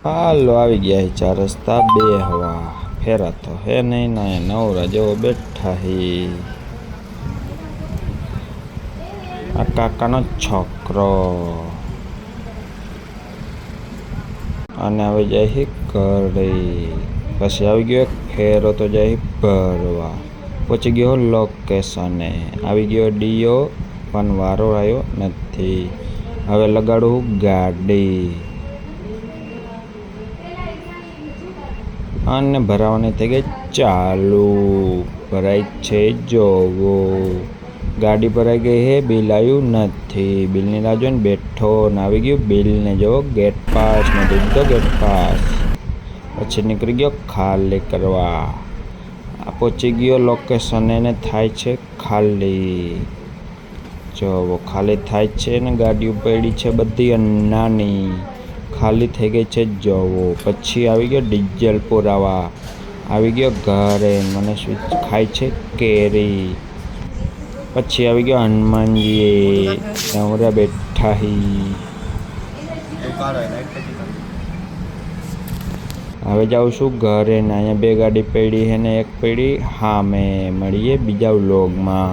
હાલો આવી ગયા હે ચાર રસ્તા બે હવા ફેરા તો હે નહીં ના નવરા જેવો બેઠા હે આ કાકાનો છોકરો અને આવી જાય છે ઘરે પછી આવી ગયો એક ફેરો તો જાય ભરવા પહોંચી ગયો લોકેશને આવી ગયો ડીઓ પણ વારો આવ્યો નથી હવે લગાડું ગાડી અને ભરાવાની થઈ ગઈ ચાલુ ભરાઈ છે જોવો ગાડી ભરાઈ ગઈ હે બિલ આવ્યું નથી બિલની રાહ જોઈને બેઠો ને આવી ગયું બિલને જો ગેટ પાસ ને દીધો ગેટ પાસ પછી નીકળી ગયો ખાલી કરવા આ પહોંચી ગયો લોકેશન એને થાય છે ખાલી જોવો ખાલી થાય છે ને ગાડીઓ પડી છે બધી નાની ખાલી થઈ ગઈ છે જોવો પછી આવી ગયો ડીઝલ પુરાવા આવી ગયો ઘરે મને સ્વીચ ખાય છે કેરી પછી આવી ગયો હનુમાનજી નવરા બેઠા હવે જાઉં છું ઘરે ને અહીંયા બે ગાડી પડી છે ને એક પડી હા મેં મળીએ બીજા વ્લોગમાં.